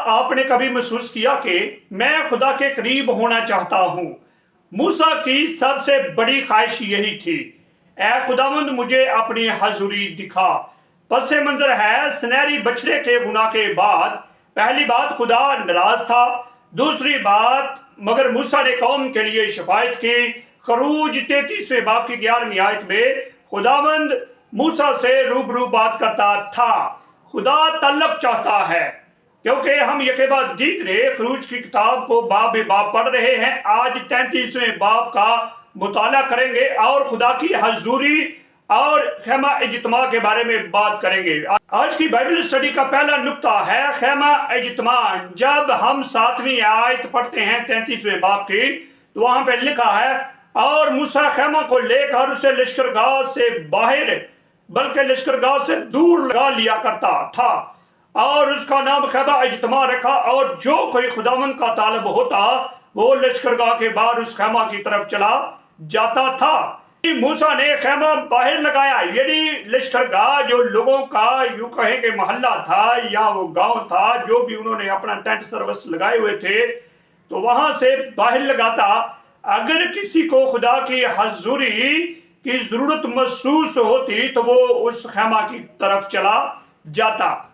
आपने कभी महसूस किया कि मैं खुदा के करीब होना चाहता हूँ? मूसा की सबसे बड़ी ख्वाहिश यही थी, ऐ खुदावंद मुझे अपनी हजूरी दिखा। पस मंजर है सुनहरी बछड़े के गुनाह के बाद पहली बात खुदा नाराज था, दूसरी बात मगर मूसा ने कौम के लिए शफायत की। खरूज 33वें बाब की 11वीं आयत में खुदावंद मूसा से रूबरू बात करता था। खुदा तलब चाहता है, क्योंकि हम यके बाद दीगरे खरूज की किताब को बाब बाब पढ़ रहे हैं। आज 33वें बाब का मुताला करेंगे और खुदा की हजूरी और खेमा इज्तिमा के बारे में बात करेंगे। आज की बाइबल स्टडी का पहला नुक्ता है खेमा इज्तिमा। जब हम 7वीं आयत पढ़ते हैं 33वें बाब की, तो वहां पे लिखा है, और मूसा खेमा को लेकर उसे लश्करगाह से बाहर बल्कि लश्करगाह से दूर लगा लिया करता था और उसका नाम खेमा इज्तिमा रखा। और जो कोई खुदावंद का तालब होता वो लश्करगाह के बाहर उस खेमा की तरफ चला जाता था। मूसा ने खेमा बाहर लगाया, यानी लश्करगाह जो लोगों का यूं कहें कि मोहल्ला था या वो गांव था, जो भी उन्होंने अपना टेंट सर्विस लगाए हुए थे, तो वहां से बाहर लगाता। अगर किसी को खुदा की हजूरी की जरूरत महसूस होती तो वो उस खेमा की तरफ चला जाता।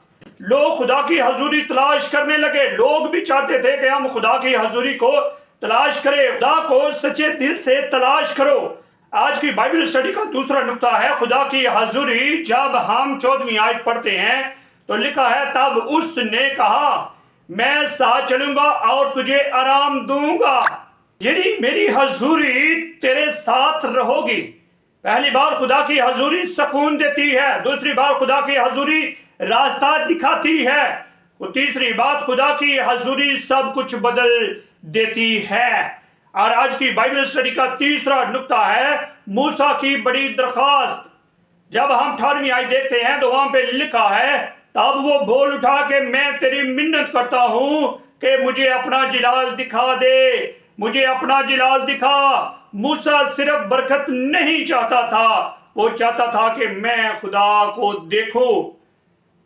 लोग खुदा की हजूरी तलाश करने लगे। लोग भी चाहते थे कि हम खुदा की हजूरी को तलाश करें। खुदा को सच्चे दिल से तलाश करो। आज की बाइबल स्टडी का दूसरा नुक्ता है खुदा की हजूरी। जब हम 14वीं आयत पढ़ते हैं तो लिखा है, तब उसने कहा, मैं साथ चलूंगा और तुझे आराम दूंगा, यानी मेरी हजूरी तेरे साथ रहोगी। पहली बार खुदा की हजूरी सुकून देती है, दूसरी बार खुदा की हजूरी रास्ता दिखाती है, और तीसरी बात खुदा की हजूरी सब कुछ बदल देती है। और आज की बाइबल स्टडी का तीसरा नुक्ता है मूसा की बड़ी दरखास्त। जब हम 18वीं आयत देखते हैं तो वहां पे लिखा है, तब वो बोल उठा कि मैं तेरी मिन्नत करता हूं कि मुझे अपना जलाल दिखा दे, मुझे अपना जलाल दिखा। मूसा सिर्फ बरकत नहीं चाहता था, वो चाहता था कि मैं खुदा को देखूं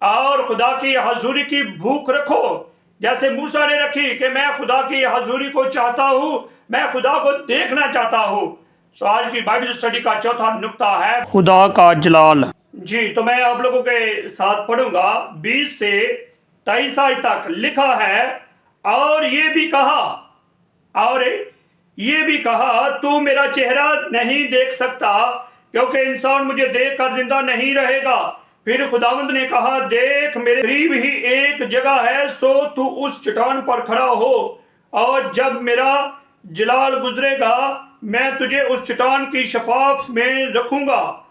और खुदा की हजूरी की भूख रखो, जैसे मूसा ने रखी कि मैं खुदा की हजूरी को चाहता हूं, मैं खुदा को देखना चाहता हूं। तो आज की बाइबल स्टडी का चौथा नुक्ता है खुदा का जलाल। जी, तो मैं आप लोगों के साथ पढ़ूंगा 20 से 23 आयत तक। लिखा है, और ये भी कहा तू मेरा चेहरा नहीं देख सकता, क्योंकि इंसान मुझे देख कर जिंदा नहीं रहेगा। फिर खुदावंद ने कहा, देख मेरे करीब ही एक जगह है, सो तू उस चट्टान पर खड़ा हो, और जब मेरा जलाल गुजरेगा मैं तुझे उस चट्टान की शफाफ में रखूंगा,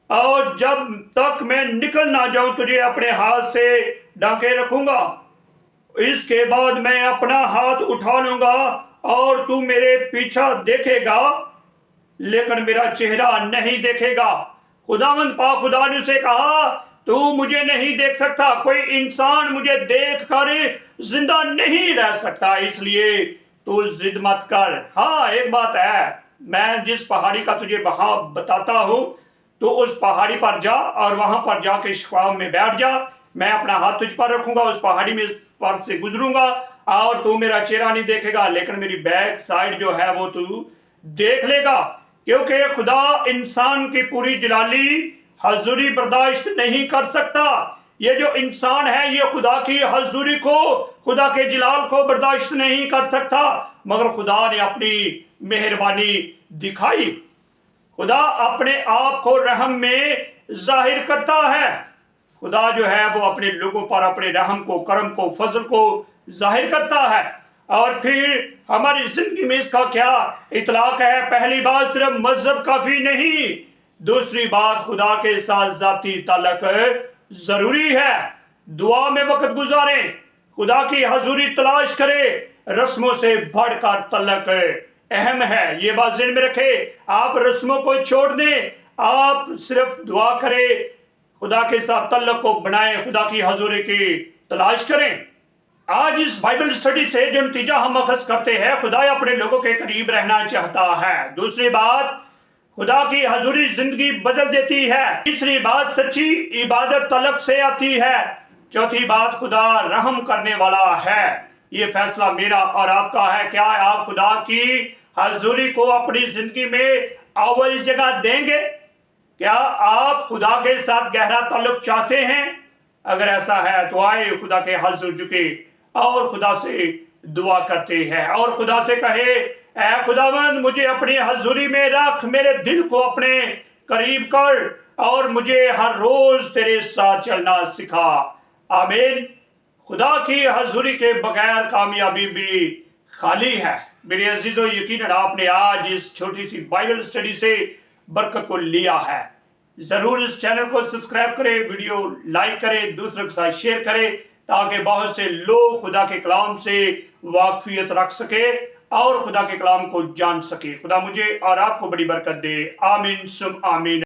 और जब तक मैं निकल ना जाऊं तुझे अपने हाथ से ढांके रखूंगा। इसके बाद मैं अपना हाथ उठा लूंगा और तू मेरे पीछा देखेगा लेकिन मेरा चेहरा नहीं देखेगा। खुदावंद पाक खुदा ने उसे कहा, तू मुझे नहीं देख सकता, कोई इंसान मुझे देख कर जिंदा नहीं रह सकता, इसलिए तू जिद मत कर। हाँ, एक बात है, मैं जिस पहाड़ी का तुझे वहां बताता हूं तो उस पहाड़ी पर जा और वहां पर जाके शफाफ में बैठ जा। मैं अपना हाथ तुझ पर रखूंगा, उस पहाड़ी में पर से गुजरूंगा और तू मेरा चेहरा नहीं देखेगा, लेकिन मेरी बैक साइड जो है वो तू देख लेगा। क्योंकि खुदा इंसान की पूरी जलाली हजूरी बर्दाश्त नहीं कर सकता। ये जो इंसान है ये खुदा की हजूरी को, खुदा के जलाल को बर्दाश्त नहीं कर सकता, मगर खुदा ने अपनी मेहरबानी दिखाई। खुदा अपने आप को रहम में जाहिर करता है। खुदा जो है वो अपने लोगों पर अपने रहम को, करम को, फजल को जाहिर करता है। और फिर हमारी जिंदगी में इसका क्या इतलाक है? पहली बात, सिर्फ मजहब काफी नहीं, दूसरी बात खुदा के साथ जाती ताल्लुक जरूरी है। दुआ में वक्त गुजारें, खुदा की हजूरी तलाश करें, रस्मों से बढ़कर ताल्लुक अहम है। ये बात ज़हन में रखें, आप रस्मों को छोड़ दें, आप सिर्फ दुआ करें, खुदा के साथ ताल्लुक को बनाएं, खुदा की हजूरी की तलाश करें। आज इस बाइबल स्टडी से जो नतीजा हम अखज़ करते हैं, खुदा अपने लोगों के करीब रहना चाहता है। दूसरी बात, खुदा की हजूरी जिंदगी बदल देती है। तीसरी बात, सच्ची इबादत तलब से आती है। चौथी बात, खुदा रहम करने वाला है। ये फैसला मेरा और आपका है। क्या आप खुदा की हजूरी को अपनी जिंदगी में अव्वल जगह देंगे? क्या आप खुदा के साथ गहरा ताल्लुक चाहते हैं? अगर ऐसा है तो आए खुदा के हजूर झुके और खुदा से दुआ करते हैं और खुदा से कहे, ऐ खुदावंद मुझे अपनी हजूरी में रख, मेरे दिल को अपने करीब कर और मुझे हर रोज तेरे साथ चलना सिखा। आमीन। खुदा की हजूरी के बगैर कामयाबी भी खाली है। मेरे अजीजों, यकीनन आपने आज इस छोटी सी बाइबल स्टडी से बरकत को लिया है। जरूर इस चैनल को सब्सक्राइब करें, वीडियो लाइक करें, दूसरों के साथ शेयर करें, ताकि बहुत से लोग खुदा के कलाम से वाकफियत रख सके और खुदा के कलाम को जान सके। खुदा मुझे और आपको बड़ी बरकत दे। आमीन सुम आमीन।